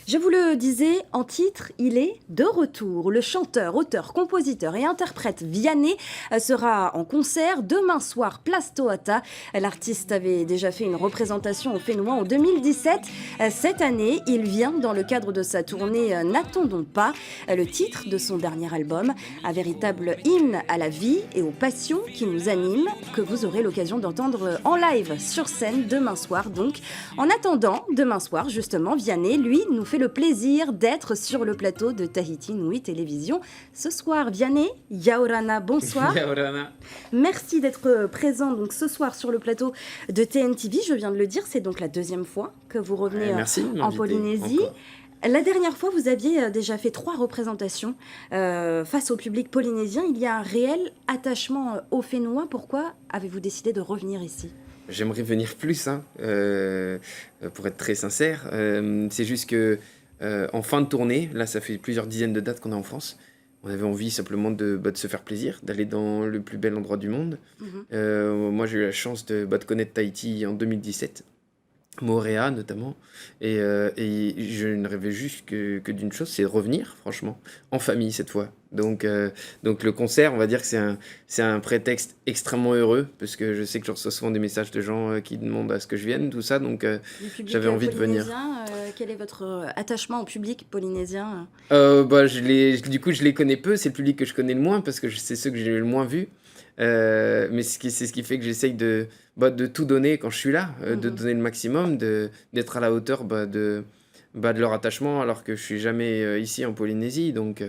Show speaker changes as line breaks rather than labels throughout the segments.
Je vous le disais, en titre, il est de retour. Le chanteur, auteur, compositeur et interprète Vianney sera en concert demain soir, place Toata. L'artiste avait déjà fait une représentation au Fénois en 2017. Cette année, il vient dans le cadre de sa tournée N'attendons pas, le titre de son dernier album, un véritable hymne à la vie et aux passions qui nous animent, que vous aurez l'occasion d'entendre en live sur scène demain soir. Donc, en attendant, demain soir, justement, Vianney, lui, nous fait le plaisir d'être sur le plateau de Tahiti Nui Télévision. Ce soir, Vianney, Yaorana, bonsoir.
Yaorana.
Merci d'être présent donc, ce soir sur le plateau de TNTV. Je viens de le dire, c'est donc la deuxième fois que vous revenez en Polynésie.
Encore.
La dernière fois, vous aviez déjà fait 3 représentations face au public polynésien. Il y a un réel attachement aux Fénois. Pourquoi avez-vous décidé de revenir ici ?
J'aimerais venir plus, pour être très sincère. C'est juste que en fin de tournée, là ça fait plusieurs dizaines de dates qu'on est en France, on avait envie simplement de se faire plaisir, d'aller dans le plus bel endroit du monde. Moi j'ai eu la chance de connaître Tahiti en 2017. Moorea notamment, et je ne rêvais juste que d'une chose, c'est de revenir, franchement, en famille cette fois. Donc le concert, on va dire que c'est un prétexte extrêmement heureux, parce que je sais que je reçois souvent des messages de gens qui demandent à ce que je vienne, tout ça, donc j'avais envie de venir.
Quel est votre attachement au public polynésien ?
Je les connais peu, c'est le public que je connais le moins, parce que c'est ceux que j'ai le moins vus. Mais c'est ce qui fait que j'essaye de tout donner quand je suis là, de donner le maximum, d'être à la hauteur de leur attachement, alors que je suis jamais ici en Polynésie. Donc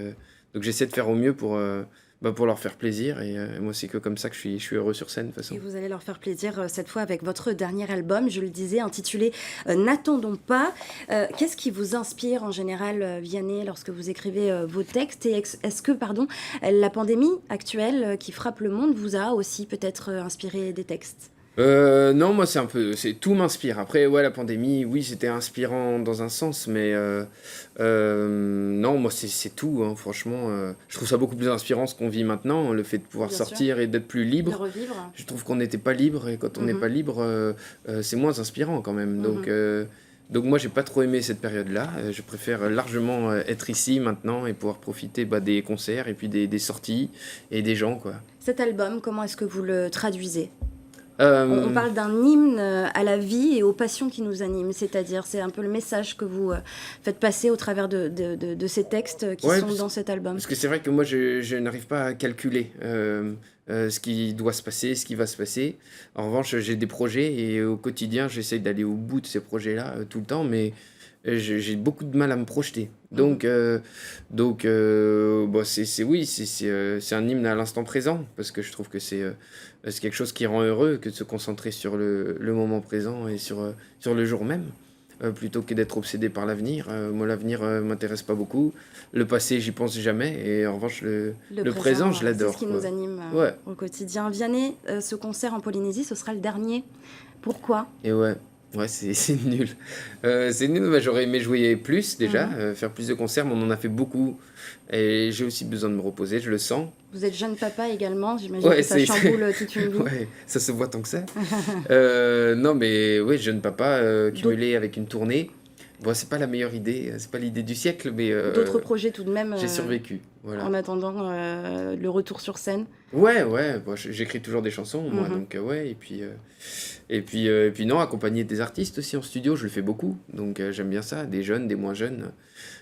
j'essaie de faire au mieux pour leur faire plaisir. Et moi, c'est que comme ça que je suis heureux sur scène, de toute façon.
Et vous allez leur faire plaisir cette fois avec votre dernier album, je le disais, intitulé N'attendons pas. Qu'est-ce qui vous inspire en général, Vianney, lorsque vous écrivez vos textes ? Et est-ce que, la pandémie actuelle qui frappe le monde vous a aussi peut-être inspiré des textes ?
Non, moi tout m'inspire. Après, ouais, la pandémie, oui, c'était inspirant dans un sens, mais non, moi c'est tout, hein, franchement. Je trouve ça beaucoup plus inspirant ce qu'on vit maintenant, le fait de pouvoir sortir et d'être plus libre.
De revivre.
Je trouve qu'on n'était pas libre, et quand on n'est pas libre, c'est moins inspirant quand même. Donc moi, j'ai pas trop aimé cette période-là. Je préfère largement être ici maintenant et pouvoir profiter des concerts et puis des sorties et des gens, quoi.
Cet album, comment est-ce que vous le traduisez ? On parle d'un hymne à la vie et aux passions qui nous animent, c'est-à-dire c'est un peu le message que vous faites passer au travers de ces textes qui sont dans cet album.
Parce que c'est vrai que moi je n'arrive pas à calculer ce qui doit se passer, ce qui va se passer. En revanche, j'ai des projets et au quotidien j'essaye d'aller au bout de ces projets-là tout le temps, mais j'ai beaucoup de mal à me projeter. Donc c'est un hymne à l'instant présent, parce que je trouve que c'est quelque chose qui rend heureux que de se concentrer sur le moment présent et sur le jour même, plutôt que d'être obsédé par l'avenir. Moi, l'avenir m'intéresse pas beaucoup. Le passé, j'y pense jamais. Et en revanche, le présent, je l'adore.
C'est ce qui nous anime au quotidien. Vianney, ce concert en Polynésie, ce sera le dernier. Pourquoi ?
Et ouais, c'est nul. C'est nul, j'aurais aimé jouer plus déjà, faire plus de concerts, mais on en a fait beaucoup. Et j'ai aussi besoin de me reposer, je le sens.
Vous êtes jeune papa également, j'imagine que ça chamboule toute une vie.
Ouais, ça se voit tant que ça. Non, mais oui, jeune papa, cumulé avec une tournée. Bon, c'est pas la meilleure idée, c'est pas l'idée du siècle, mais...
D'autres projets tout de même
j'ai survécu, voilà.
En attendant le retour sur scène.
Ouais, bon, j'écris toujours des chansons, moi, donc ouais, et puis non, accompagner des artistes aussi en studio, je le fais beaucoup, donc j'aime bien ça, des jeunes, des moins jeunes,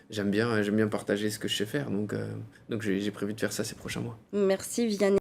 j'aime bien partager ce que je sais faire, donc j'ai prévu de faire ça ces prochains mois.
Merci Vianney.